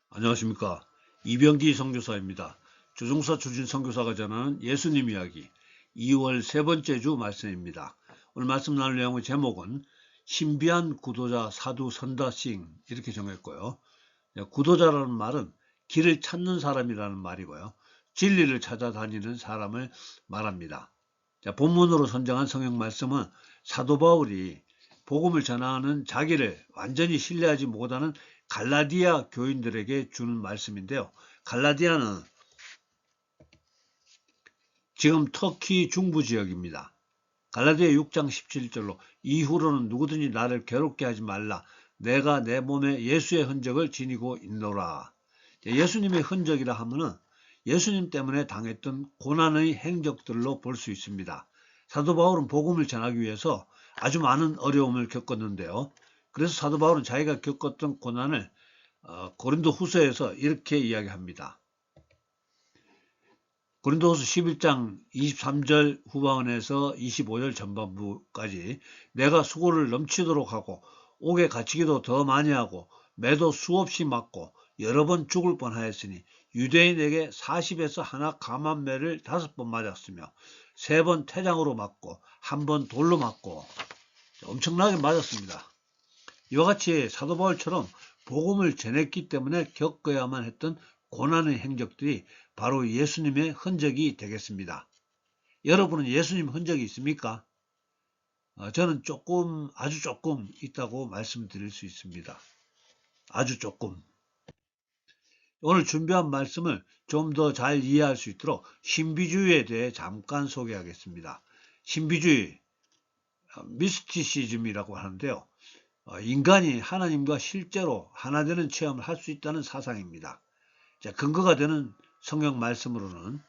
안녕하십니까. 이병기 선교사입니다. 조종사 출신 선교사가 전하는 예수님 이야기 2월 세 번째 주 말씀입니다. 오늘 말씀 나눌 내용의 제목은 신비한 구도자 사두 선다싱 이렇게 정했고요. 구도자라는 말은 길을 찾는 사람이라는 말이고요. 진리를 찾아다니는 사람을 말합니다. 본문으로 선정한 성경 말씀은 사도 바울이 복음을 전하는 자기를 완전히 신뢰하지 못하는 갈라디아 교인들에게 주는 말씀인데요. 갈라디아는 지금 터키 중부 지역입니다. 갈라디아 6장 17절로 이후로는 누구든지 나를 괴롭게 하지 말라. 내가 내 몸에 예수의 흔적을 지니고 있노라. 예수님의 흔적이라 하면은 예수님 때문에 당했던 고난의 행적들로 볼 수 있습니다. 사도 바울은 복음을 전하기 위해서 아주 많은 어려움을 겪었는데요. 그래서 사도 바울은 자기가 겪었던 고난을 고린도 후서에서 이렇게 이야기합니다. 고린도후서 11장 23절 후반에서 25절 전반부까지 내가 수고를 넘치도록 하고 옥에 갇히기도 더 많이 하고 매도 수없이 맞고 여러 번 죽을 뻔하였으니 유대인에게 40에서 하나 감한매를 5번 맞았으며 3번 태장으로 맞고 1번 돌로 맞고 엄청나게 맞았습니다. 이와 같이 사도 바울처럼 복음을 전했기 때문에 겪어야만 했던 고난의 행적들이 바로 예수님의 흔적이 되겠습니다. 여러분은 예수님 흔적이 있습니까? 저는 아주 조금 있다고 말씀드릴 수 있습니다. 아주 조금. 오늘 준비한 말씀을 좀 더 잘 이해할 수 있도록 신비주의에 대해 잠깐 소개하겠습니다. 신비주의, 미스티시즘이라고 하는데요. 인간이 하나님과 실제로 하나 되는 체험을 할 수 있다는 사상입니다. 근거가 되는 성경 말씀으로는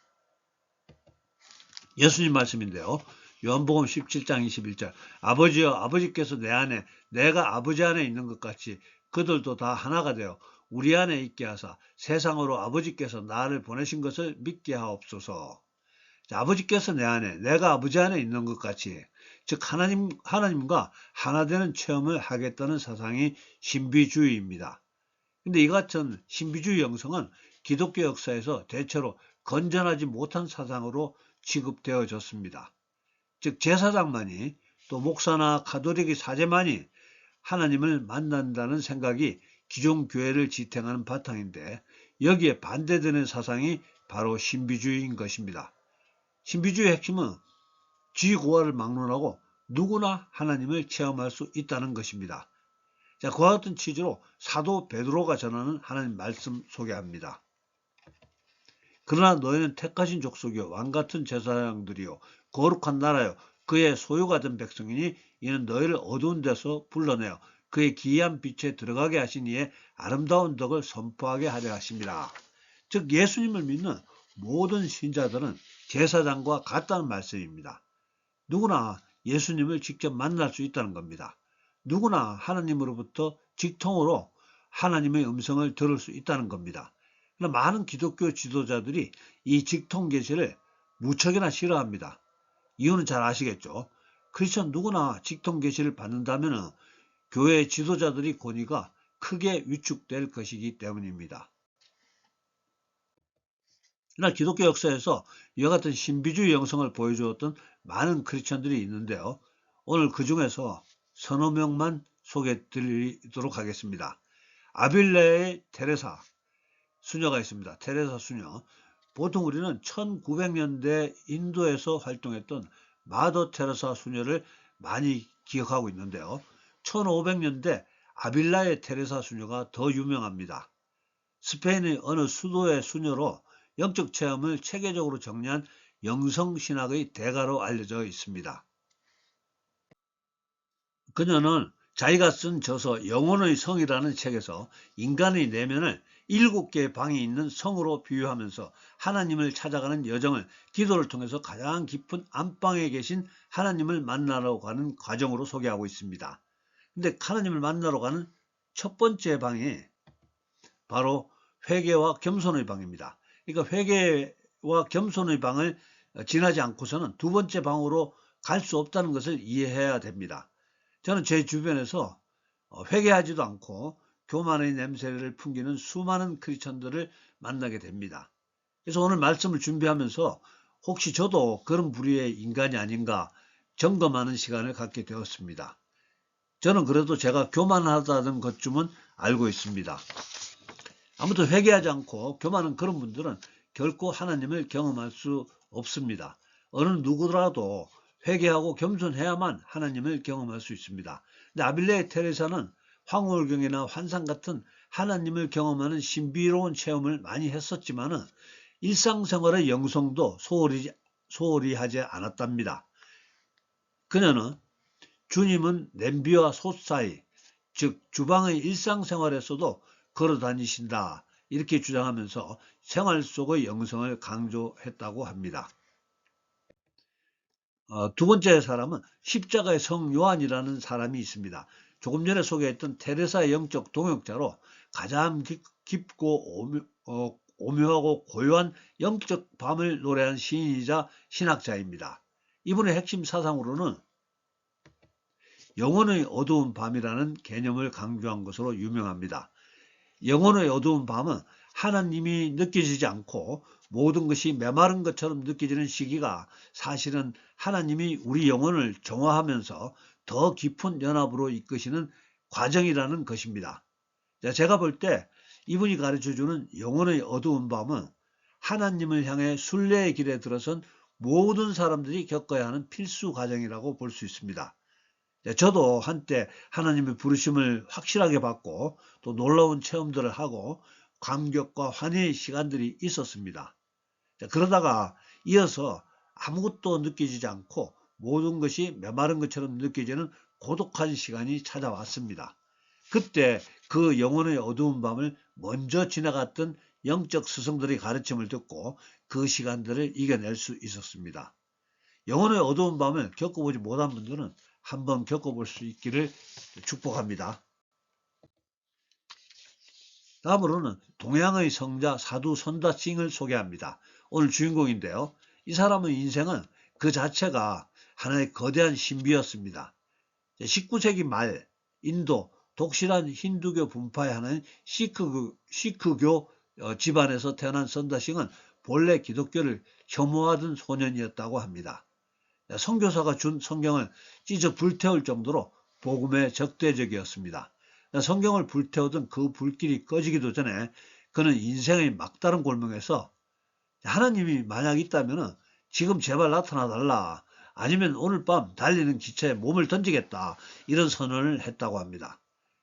예수님 말씀인데요. 요한복음 17장 21절 아버지여 아버지께서 내 안에 내가 아버지 안에 있는 것 같이 그들도 다 하나가 되어 우리 안에 있게 하사 세상으로 아버지께서 나를 보내신 것을 믿게 하옵소서. 아버지께서 내 안에 내가 아버지 안에 있는 것 같이 즉 하나님과 하나 되는 체험을 하겠다는 사상이 신비주의입니다. 근데 이 같은 신비주의 영성은 기독교 역사에서 대체로 건전하지 못한 사상으로 취급되어졌습니다. 즉 제사장만이 또 목사나 가톨릭의 사제만이 하나님을 만난다는 생각이 기존 교회를 지탱하는 바탕인데 여기에 반대되는 사상이 바로 신비주의인 것입니다. 신비주의의 핵심은 지고와를 막론하고 누구나 하나님을 체험할 수 있다는 것입니다. 그와 같은 취지로 사도 베드로가 전하는 하나님 말씀 소개합니다. 그러나 너희는 택하신 족속이요 왕같은 제사장들이요 거룩한 나라요 그의 소유가 된 백성이니 이는 너희를 어두운 데서 불러내어 그의 기이한 빛에 들어가게 하신 이의 아름다운 덕을 선포하게 하려 하심이라. 즉 예수님을 믿는 모든 신자들은 제사장과 같다는 말씀입니다. 누구나 예수님을 직접 만날 수 있다는 겁니다. 누구나 하나님으로부터 직통으로 하나님의 음성을 들을 수 있다는 겁니다. 그러나 많은 기독교 지도자들이 이 직통 계시를 무척이나 싫어합니다. 이유는 잘 아시겠죠? 크리스천 누구나 직통 계시를 받는다면 교회 지도자들의 권위가 크게 위축될 것이기 때문입니다. 그러나 기독교 역사에서 이와 같은 신비주의 영성을 보여주었던 많은 크리스천들이 있는데요. 오늘 그 중에서 서너 명만 소개해 드리도록 하겠습니다. 아빌레의 테레사 수녀가 있습니다. 테레사 수녀. 보통 우리는 1900년대 인도에서 활동했던 마더 테레사 수녀를 많이 기억하고 있는데요. 1500년대 아빌라의 테레사 수녀가 더 유명합니다. 스페인의 어느 수도의 수녀로 영적 체험을 체계적으로 정리한 영성신학의 대가로 알려져 있습니다. 그녀는 자기가 쓴 저서 영혼의 성이라는 책에서 인간의 내면을 7개의 방이 있는 성으로 비유하면서 하나님을 찾아가는 여정을 기도를 통해서 가장 깊은 안방에 계신 하나님을 만나러 가는 과정으로 소개하고 있습니다. 근데 하나님을 만나러 가는 첫 번째 방이 바로 회개와 겸손의 방입니다. 그러니까 회개와 겸손의 방을 지나지 않고서는 두 번째 방으로 갈 수 없다는 것을 이해해야 됩니다. 저는 제 주변에서 회개하지도 않고 교만의 냄새를 풍기는 수많은 크리스천들을 만나게 됩니다. 그래서 오늘 말씀을 준비하면서 혹시 저도 그런 부류의 인간이 아닌가 점검하는 시간을 갖게 되었습니다. 저는 그래도 제가 교만하다는 것쯤은 알고 있습니다. 아무튼 회개하지 않고 교만한 그런 분들은 결코 하나님을 경험할 수 없습니다. 어느 누구라도 회개하고 겸손해야만 하나님을 경험할 수 있습니다. 근데 아빌레 테레사는 황홀경이나 환상 같은 하나님을 경험하는 신비로운 체험을 많이 했었지만은 일상생활의 영성도 소홀히 하지 않았답니다. 그녀는 주님은 냄비와 솥 사이, 즉 주방의 일상생활에서도 걸어 다니신다 이렇게 주장하면서 생활 속의 영성을 강조했다고 합니다. 두 번째 사람은 십자가의 성 요한이라는 사람이 있습니다. 조금 전에 소개했던 테레사의 영적 동역자로 가장 깊고 오묘하고 고요한 영적 밤을 노래한 시인이자 신학자입니다. 이분의 핵심 사상으로는 영혼의 어두운 밤이라는 개념을 강조한 것으로 유명합니다. 영혼의 어두운 밤은 하나님이 느껴지지 않고 모든 것이 메마른 것처럼 느껴지는 시기가 사실은 하나님이 우리 영혼을 정화하면서 더 깊은 연합으로 이끄시는 과정이라는 것입니다. 제가 볼 때 이분이 가르쳐주는 영혼의 어두운 밤은 하나님을 향해 순례의 길에 들어선 모든 사람들이 겪어야 하는 필수 과정이라고 볼 수 있습니다. 저도 한때 하나님의 부르심을 확실하게 받고 또 놀라운 체험들을 하고 감격과 환희의 시간들이 있었습니다. 그러다가 이어서 아무것도 느껴지지 않고 모든 것이 메마른 것처럼 느껴지는 고독한 시간이 찾아왔습니다. 그때 그 영혼의 어두운 밤을 먼저 지나갔던 영적 스승들의 가르침을 듣고 그 시간들을 이겨낼 수 있었습니다. 영혼의 어두운 밤을 겪어보지 못한 분들은 한번 겪어볼 수 있기를 축복합니다. 다음으로는 동양의 성자 사두 선다싱을 소개합니다. 오늘 주인공인데요. 이 사람의 인생은 그 자체가 하나의 거대한 신비였습니다. 19세기 말 인도 독실한 힌두교 분파의 하나인 시크교 집안에서 태어난 선다싱은 본래 기독교를 혐오하던 소년이었다고 합니다. 선교사가 준 성경을 찢어 불태울 정도로 복음에 적대적이었습니다. 성경을 불태우던 그 불길이 꺼지기도 전에 그는 인생의 막다른 골목에서 하나님이 만약 있다면 지금 제발 나타나달라, 아니면 오늘 밤 달리는 기차에 몸을 던지겠다, 이런 선언을 했다고 합니다.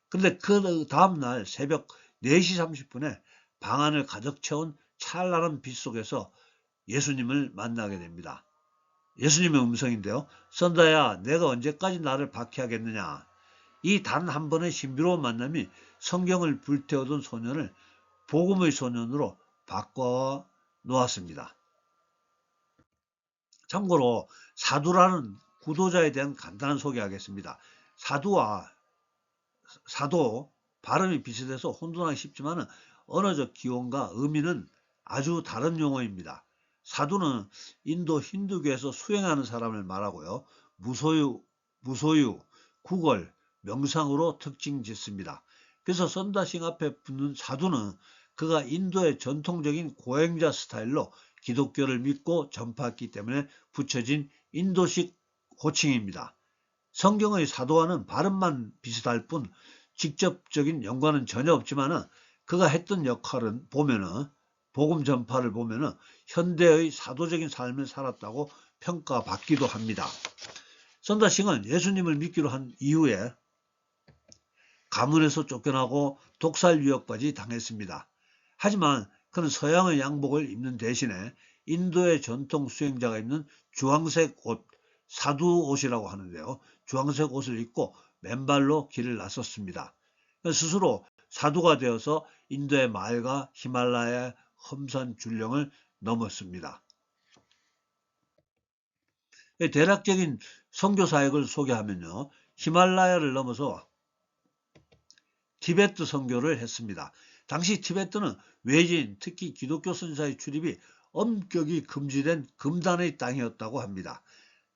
그런데 그 다음날 새벽 4시 30분에 방 안을 가득 채운 찬란한 빛 속에서 예수님을 만나게 됩니다. 예수님의 음성인데요. 선다야, 내가 언제까지 나를 박해하겠느냐. 이 단 한 번의 신비로운 만남이 성경을 불태우던 소년을 복음의 소년으로 바꿔 놓았습니다. 참고로 사두라는 구도자에 대한 간단한 소개하겠습니다. 사도 발음이 비슷해서 혼돈하기 쉽지만 언어적 기원과 의미는 아주 다른 용어입니다. 사두는 인도 힌두교에서 수행하는 사람을 말하고요. 무소유, 구걸, 명상으로 특징 짓습니다. 그래서 선다싱 앞에 붙는 사두는 그가 인도의 전통적인 고행자 스타일로 기독교를 믿고 전파했기 때문에 붙여진 인도식 호칭입니다. 성경의 사도와는 발음만 비슷할 뿐 직접적인 연관은 전혀 없지만 그가 했던 역할은 보면은 복음 전파를 보면은 현대의 사도적인 삶을 살았다고 평가받기도 합니다. 선다싱은 예수님을 믿기로 한 이후에 가문에서 쫓겨나고 독살 위협까지 당했습니다. 하지만 그는 서양의 양복을 입는 대신에 인도의 전통 수행자가 입는 주황색 옷, 사두 옷이라고 하는데요. 주황색 옷을 입고 맨발로 길을 나섰습니다. 스스로 사두가 되어서 인도의 마을과 히말라야의 험산 줄령을 넘었습니다. 대략적인 선교 사역을 소개하면요. 히말라야를 넘어서 티베트 선교를 했습니다. 당시 티베트는 외지인, 특히 기독교 선지자의 출입이 엄격히 금지된 금단의 땅이었다고 합니다.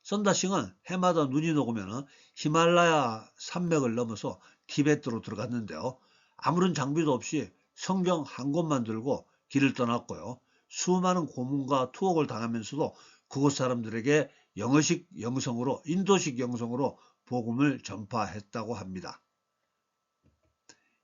선다싱은 해마다 눈이 녹으면 히말라야 산맥을 넘어서 티베트로 들어갔는데요. 아무런 장비도 없이 성경 한 권만 들고 길을 떠났고요. 수많은 고문과 투옥을 당하면서도 그곳 사람들에게 영어식 영성으로, 인도식 영성으로 복음을 전파했다고 합니다.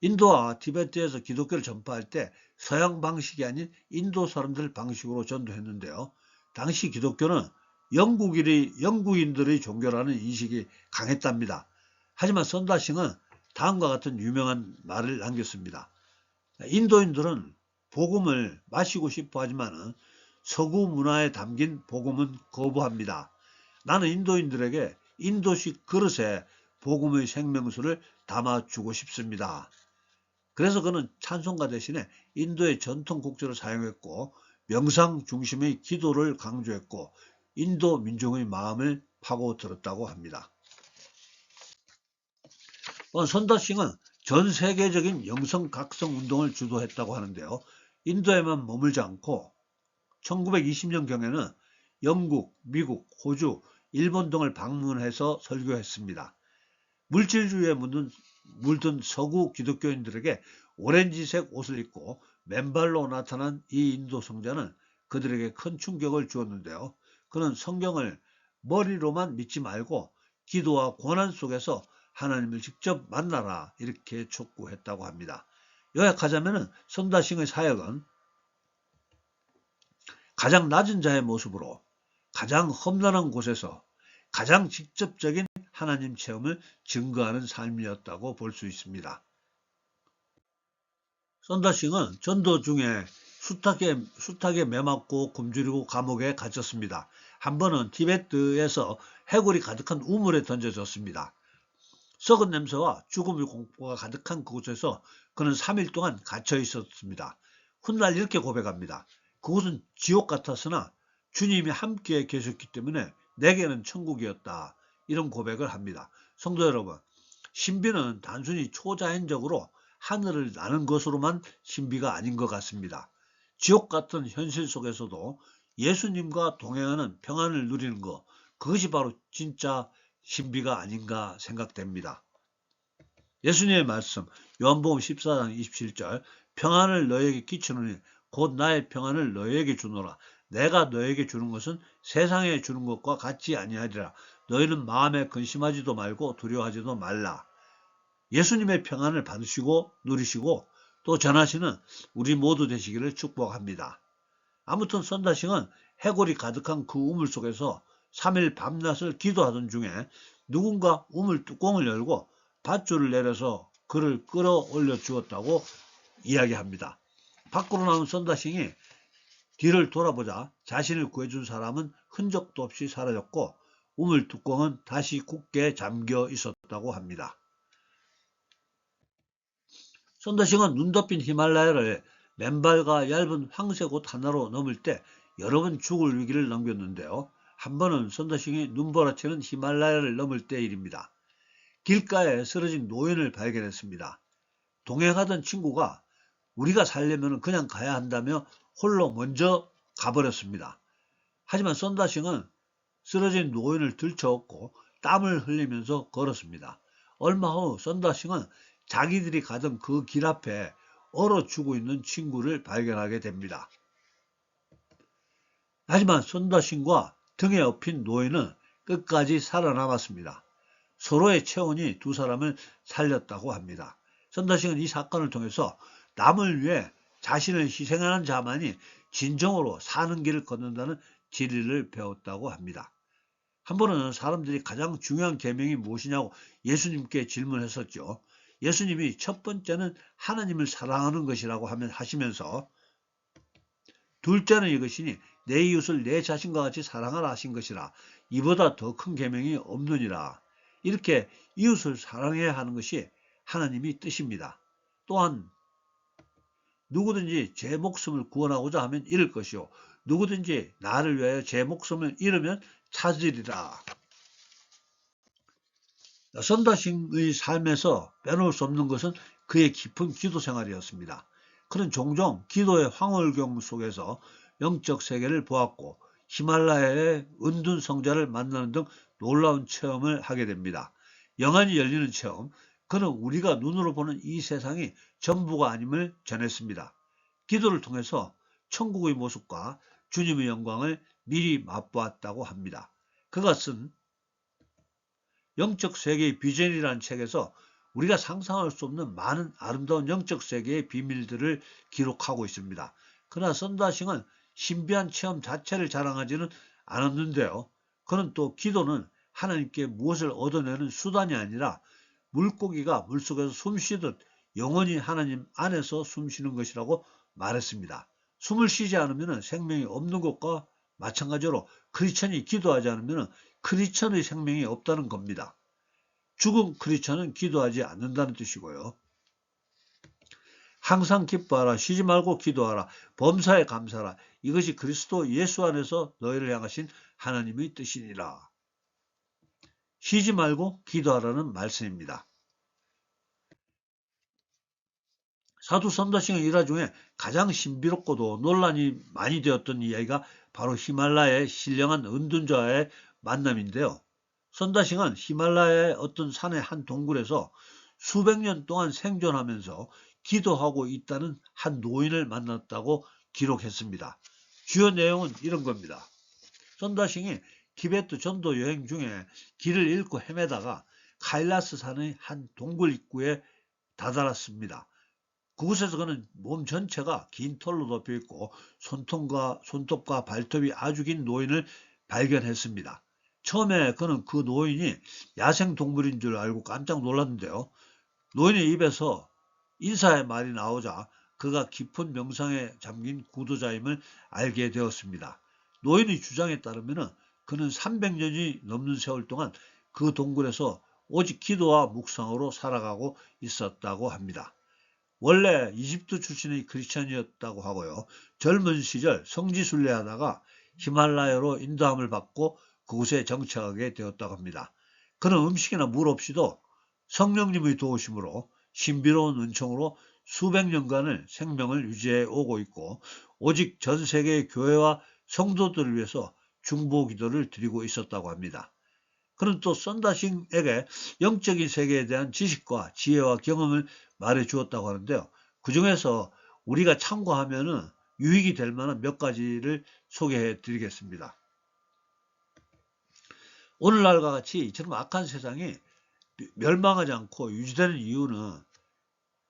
인도와 티베트에서 기독교를 전파할 때 서양 방식이 아닌 인도 사람들 방식으로 전도했는데요. 당시 기독교는 영국인들의 종교라는 인식이 강했답니다. 하지만 선다싱은 다음과 같은 유명한 말을 남겼습니다. 인도인들은 복음을 마시고 싶어 하지만 서구 문화에 담긴 복음은 거부합니다. 나는 인도인들에게 인도식 그릇에 복음의 생명수를 담아주고 싶습니다. 그래서 그는 찬송가 대신에 인도의 전통 곡조를 사용했고 명상 중심의 기도를 강조했고 인도 민중의 마음을 파고들었다고 합니다. 선다싱은 전 세계적인 영성 각성 운동을 주도했다고 하는데요. 인도에만 머물지 않고 1920년경에는 영국, 미국, 호주, 일본 등을 방문해서 설교했습니다. 물질주의에 물든 서구 기독교인들에게 오렌지색 옷을 입고 맨발로 나타난 이 인도 성자는 그들에게 큰 충격을 주었는데요. 그는 성경을 머리로만 믿지 말고 기도와 고난 속에서 하나님을 직접 만나라 이렇게 촉구했다고 합니다. 요약하자면 선다싱의 사역은 가장 낮은 자의 모습으로 가장 험난한 곳에서 가장 직접적인 하나님 체험을 증거하는 삶이었다고 볼 수 있습니다. 선다싱은 전도 중에 숱하게 매맞고 굶주리고 감옥에 갇혔습니다. 한 번은 티베트에서 해골이 가득한 우물에 던져졌습니다. 썩은 냄새와 죽음의 공포가 가득한 그곳에서 그는 3일 동안 갇혀 있었습니다. 훗날 이렇게 고백합니다. 그곳은 지옥 같았으나 주님이 함께 계셨기 때문에 내게는 천국이었다. 이런 고백을 합니다. 성도 여러분, 신비는 단순히 초자연적으로 하늘을 나는 것으로만 신비가 아닌 것 같습니다. 지옥 같은 현실 속에서도 예수님과 동행하는 평안을 누리는 것, 그것이 바로 진짜 신비가 아닌가 생각됩니다. 예수님의 말씀 요한복음 14장 27절 평안을 너에게 끼치노니 곧 나의 평안을 너에게 주노라. 내가 너에게 주는 것은 세상에 주는 것과 같지 아니하리라. 너희는 마음에 근심하지도 말고 두려워하지도 말라. 예수님의 평안을 받으시고 누리시고 또 전하시는 우리 모두 되시기를 축복합니다. 아무튼 선다싱은 해골이 가득한 그 우물 속에서 3일 밤낮을 기도하던 중에 누군가 우물 뚜껑을 열고 밧줄을 내려서 그를 끌어올려 주었다고 이야기합니다. 밖으로 나온 선다싱이 뒤를 돌아보자 자신을 구해준 사람은 흔적도 없이 사라졌고 우물 뚜껑은 다시 굳게 잠겨 있었다고 합니다. 선다싱은 눈 덮인 히말라야를 맨발과 얇은 황색 옷 하나로 넘을 때 여러 번 죽을 위기를 넘겼는데요. 한 번은 선다싱이 눈보라치는 히말라야를 넘을 때 일입니다. 길가에 쓰러진 노인을 발견했습니다. 동행하던 친구가 우리가 살려면 그냥 가야 한다며 홀로 먼저 가버렸습니다. 하지만 선다싱은 쓰러진 노인을 들쳐업고 땀을 흘리면서 걸었습니다. 얼마 후 선다싱은 자기들이 가던 그 길 앞에 얼어 죽어 있는 친구를 발견하게 됩니다. 하지만 선다싱과 등에 업힌 노인은 끝까지 살아남았습니다. 서로의 체온이 두 사람을 살렸다고 합니다. 선다싱은 이 사건을 통해서 남을 위해 자신을 희생하는 자만이 진정으로 사는 길을 걷는다는 진리를 배웠다고 합니다. 한 번은 사람들이 가장 중요한 계명이 무엇이냐고 예수님께 질문했었죠. 예수님이 첫 번째는 하나님을 사랑하는 것이라고 하시면서 둘째는 이것이니 내 이웃을 내 자신과 같이 사랑하라 하신 것이라. 이보다 더 큰 계명이 없느니라. 이렇게 이웃을 사랑해야 하는 것이 하나님의 뜻입니다. 또한 누구든지 제 목숨을 구원하고자 하면 잃을 것이요 누구든지 나를 위하여 제 목숨을 잃으면 찾으리라. 선다싱의 삶에서 빼놓을 수 없는 것은 그의 깊은 기도 생활이었습니다. 그는 종종 기도의 황홀경 속에서 영적 세계를 보았고 히말라야의 은둔 성자를 만나는 등 놀라운 체험을 하게 됩니다. 영안이 열리는 체험, 그는 우리가 눈으로 보는 이 세상이 전부가 아님을 전했습니다. 기도를 통해서 천국의 모습과 주님의 영광을 미리 맛보았다고 합니다. 그가 쓴 영적 세계의 비전이라는 책에서 우리가 상상할 수 없는 많은 아름다운 영적 세계의 비밀들을 기록하고 있습니다. 그러나 썬다싱은 신비한 체험 자체를 자랑하지는 않았는데요. 그는 또 기도는 하나님께 무엇을 얻어내는 수단이 아니라 물고기가 물속에서 숨쉬듯 영원히 하나님 안에서 숨쉬는 것이라고 말했습니다. 숨을 쉬지 않으면 생명이 없는 것과 마찬가지로 크리스천이 기도하지 않으면 크리스천의 생명이 없다는 겁니다. 죽은 크리스천은 기도하지 않는다는 뜻이고요. 항상 기뻐하라, 쉬지 말고 기도하라, 범사에 감사하라. 이것이 그리스도 예수 안에서 너희를 향하신 하나님의 뜻이니라. 쉬지 말고 기도하라는 말씀입니다. 사도 썬다싱의 일화 중에 가장 신비롭고도 논란이 많이 되었던 이야기가 바로 히말라야의 신령한 은둔자와의 만남인데요. 썬다싱은 히말라야의 어떤 산의 한 동굴에서 수백 년 동안 생존하면서 기도하고 있다는 한 노인을 만났다고 기록했습니다. 주요 내용은 이런 겁니다. 썬다싱이 티베트 전도 여행 중에 길을 잃고 헤매다가 카일라스 산의 한 동굴 입구에 다다랐습니다. 그곳에서 그는 몸 전체가 긴 털로 덮여있고 손톱과 발톱이 아주 긴 노인을 발견했습니다. 처음에 그는 그 노인이 야생동물인 줄 알고 깜짝 놀랐는데요. 노인의 입에서 인사의 말이 나오자 그가 깊은 명상에 잠긴 구도자임을 알게 되었습니다. 노인의 주장에 따르면 그는 300년이 넘는 세월 동안 그 동굴에서 오직 기도와 묵상으로 살아가고 있었다고 합니다. 원래 이집트 출신의 크리스천이었다고 하고요. 젊은 시절 성지순례하다가 히말라야로 인도함을 받고 그곳에 정착하게 되었다고 합니다. 그는 음식이나 물 없이도 성령님의 도우심으로 신비로운 은총으로 수백 년간을 생명을 유지해 오고 있고 오직 전 세계의 교회와 성도들을 위해서 중보 기도를 드리고 있었다고 합니다. 그는 또 썬다싱에게 영적인 세계에 대한 지식과 지혜와 경험을 말해 주었다고 하는데요. 그 중에서 우리가 참고하면 유익이 될 만한 몇 가지를 소개해 드리겠습니다. 오늘날과 같이 이처럼 악한 세상이 멸망하지 않고 유지되는 이유는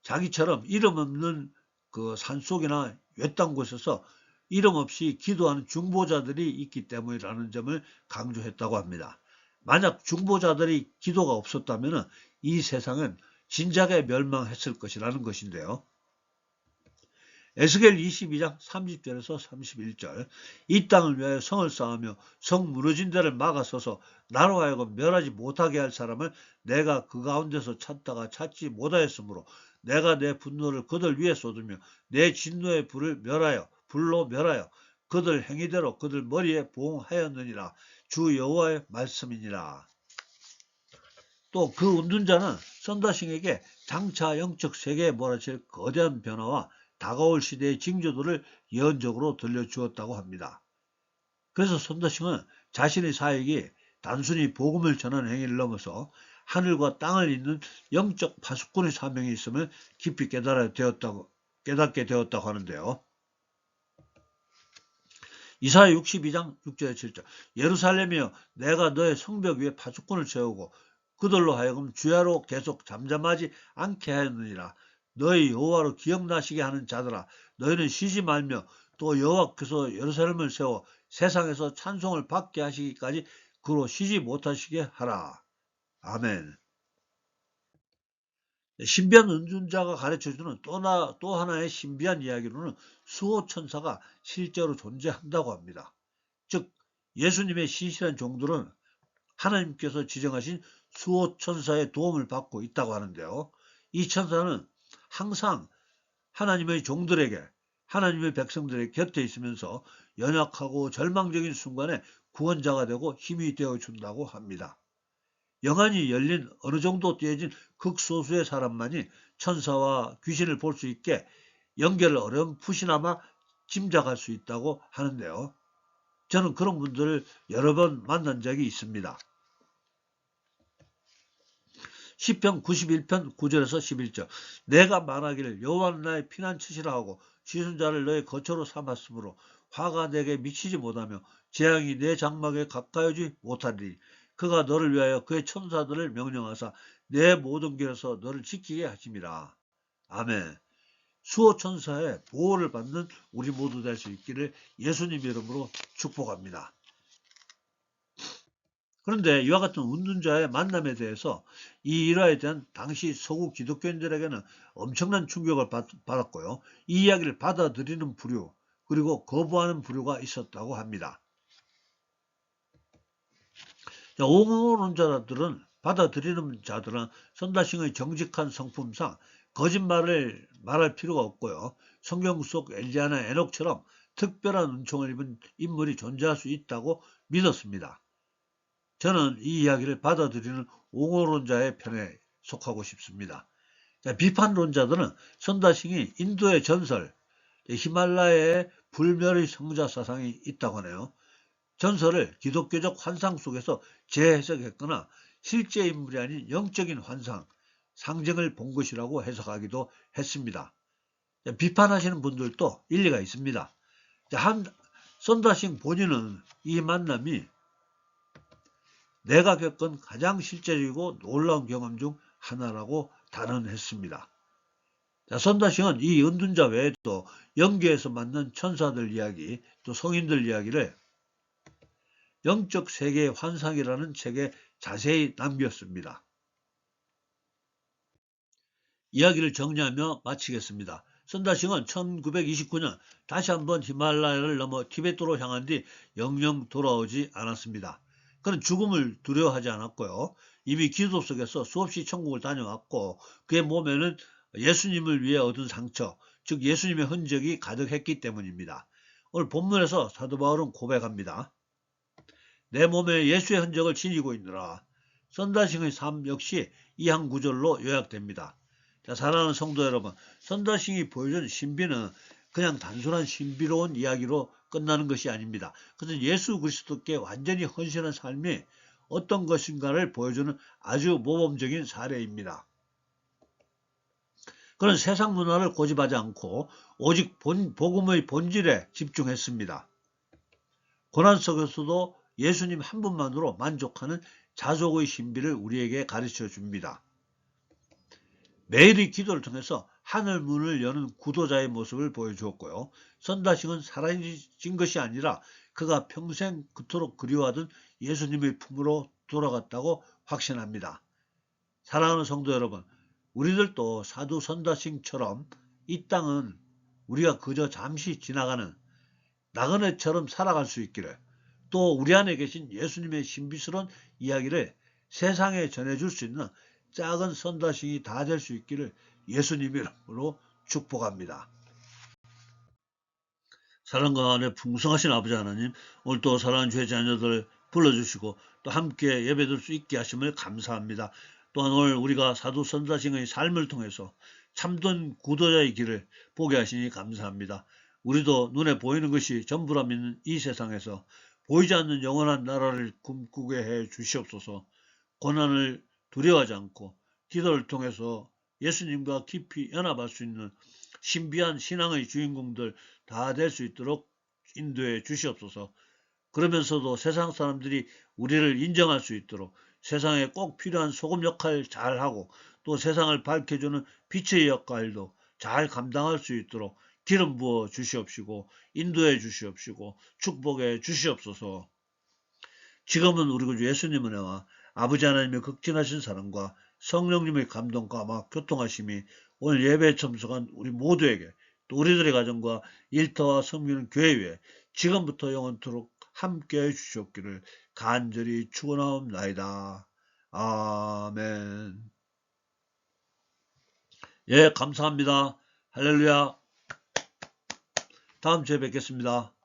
자기처럼 이름 없는 그 산속이나 외딴 곳에서 이름 없이 기도하는 중보자들이 있기 때문이라는 점을 강조했다고 합니다. 만약 중보자들이 기도가 없었다면 이 세상은 진작에 멸망했을 것이라는 것인데요. 에스겔 22장 30절에서 31절 이 땅을 위하여 성을 쌓으며 성 무너진 데를 막아서서 나로 하여금 멸하지 못하게 할 사람을 내가 그 가운데서 찾다가 찾지 못하였으므로 내가 내 분노를 그들 위에 쏟으며 내 진노의 불로 멸하여 그들 행위대로 그들 머리에 보응하였느니라. 주 여호와의 말씀이니라. 또 그 은둔자는 썬다싱에게 장차 영적 세계에 몰아칠 거대한 변화와 다가올 시대의 징조들을 예언적으로 들려주었다고 합니다. 그래서 썬다싱은 자신의 사역이 단순히 복음을 전하는 행위를 넘어서 하늘과 땅을 잇는 영적 파수꾼의 사명이 있음을 깊이 깨닫게 되었다고 하는데요. 이사야 62장 6절 7절 예루살렘이여 내가 너의 성벽 위에 파수꾼을 세우고 그들로 하여금 주야로 계속 잠잠하지 않게 하였느니라. 너희 여호와로 기억나시게 하는 자들아 너희는 쉬지 말며 또 여호와께서 예루살렘을 세워 세상에서 찬송을 받게 하시기까지 그로 쉬지 못하시게 하라. 아멘. 신비한 은둔자가 가르쳐주는 또 하나의 신비한 이야기로는 수호천사가 실제로 존재한다고 합니다. 즉 예수님의 신실한 종들은 하나님께서 지정하신 수호천사의 도움을 받고 있다고 하는데요. 이 천사는 항상 하나님의 종들에게 하나님의 백성들의 곁에 있으면서 연약하고 절망적인 순간에 구원자가 되고 힘이 되어준다고 합니다. 영안이 열린 어느 정도 떼어진 극소수의 사람만이 천사와 귀신을 볼 수 있게 연결을 어렴풋이나마 짐작할 수 있다고 하는데요. 저는 그런 분들을 여러 번 만난 적이 있습니다. 시편 91편 9절에서 11절. 내가 말하기를 여호와는 나의 피난처시라 하고 지순자를 너의 거처로 삼았으므로 화가 내게 미치지 못하며 재앙이 내 장막에 가까이 오지 못하리니 그가 너를 위하여 그의 천사들을 명령하사 내 모든 길에서 너를 지키게 하심이라. 아멘. 수호 천사의 보호를 받는 우리 모두 될 수 있기를 예수님 이름으로 축복합니다. 그런데 이와 같은 운둔자의 만남에 대해서 이 일화에 대한 당시 서구 기독교인들에게는 엄청난 충격을 받았고요. 이 이야기를 받아들이는 부류 그리고 거부하는 부류가 있었다고 합니다. 옹호론자들은 받아들이는 자들은 선다싱의 정직한 성품상 거짓말을 말할 필요가 없고요. 성경 속 엘리야나 에녹처럼 특별한 은총을 입은 인물이 존재할 수 있다고 믿었습니다. 저는 이 이야기를 받아들이는 옹호론자의 편에 속하고 싶습니다. 비판론자들은 선다싱이 인도의 전설, 히말라야의 불멸의 성자 사상이 있다고 하네요. 전설을 기독교적 환상 속에서 재해석했거나 실제 인물이 아닌 영적인 환상, 상징을 본 것이라고 해석하기도 했습니다. 비판하시는 분들도 일리가 있습니다. 선다싱 본인은 이 만남이 내가 겪은 가장 실제적이고 놀라운 경험 중 하나라고 단언했습니다. 선다싱은 이 은둔자 외에도 영계에서 만난 천사들 이야기, 또 성인들 이야기를 영적 세계의 환상이라는 책에 자세히 남겼습니다. 이야기를 정리하며 마치겠습니다. 선다싱은 1929년 다시 한번 히말라야를 넘어 티베트로 향한 뒤 영영 돌아오지 않았습니다. 그는 죽음을 두려워하지 않았고요. 이미 기도 속에서 수없이 천국을 다녀왔고 그의 몸에는 예수님을 위해 얻은 상처, 즉 예수님의 흔적이 가득했기 때문입니다. 오늘 본문에서 사도 바울은 고백합니다. 내 몸에 예수의 흔적을 지니고 있느라. 선다싱의 삶 역시 이 한 구절로 요약됩니다. 사랑하는 성도 여러분, 선다싱이 보여준 신비는 그냥 단순한 신비로운 이야기로 끝나는 것이 아닙니다. 그것은 예수 그리스도께 완전히 헌신한 삶이 어떤 것인가를 보여주는 아주 모범적인 사례입니다. 그는 세상 문화를 고집하지 않고 오직 복음의 본질에 집중했습니다. 고난 속에서도 예수님 한 분만으로 만족하는 자족의 신비를 우리에게 가르쳐 줍니다. 매일의 기도를 통해서 하늘 문을 여는 구도자의 모습을 보여주었고요. 선다싱은 사라진 것이 아니라 그가 평생 그토록 그리워하던 예수님의 품으로 돌아갔다고 확신합니다. 사랑하는 성도 여러분, 우리들도 사도 선다싱처럼 이 땅은 우리가 그저 잠시 지나가는 나그네처럼 살아갈 수 있기를, 또 우리 안에 계신 예수님의 신비스러운 이야기를 세상에 전해줄 수 있는 작은 선다싱이 다 될 수 있기를 예수님 이름으로 축복합니다. 사랑과 안에 풍성하신 아버지 하나님, 오늘 또 사랑하는 죄 자녀들 불러주시고 또 함께 예배드릴 수 있게 하심을 감사합니다. 또한 오늘 우리가 사도 선다싱의 삶을 통해서 참된 구도자의 길을 보게 하시니 감사합니다. 우리도 눈에 보이는 것이 전부라 믿는 이 세상에서 보이지 않는 영원한 나라를 꿈꾸게 해 주시옵소서. 고난을 두려워하지 않고 기도를 통해서 예수님과 깊이 연합할 수 있는 신비한 신앙의 주인공들 다 될 수 있도록 인도해 주시옵소서. 그러면서도 세상 사람들이 우리를 인정할 수 있도록 세상에 꼭 필요한 소금 역할 잘하고 또 세상을 밝혀주는 빛의 역할도 잘 감당할 수 있도록 기름 부어 주시옵시고 인도해 주시옵시고 축복해 주시옵소서. 지금은 우리 구주 예수님 은혜와 아버지 하나님의 극진하신 사랑과 성령님의 감동과 아마 교통하심이 오늘 예배에 참석한 우리 모두에게 또 우리들의 가정과 일터와 섬기는 교회 위에 지금부터 영원토록 함께해 주시옵기를 간절히 축원하옵나이다. 아멘. 예, 감사합니다. 할렐루야. 다음 주에 뵙겠습니다.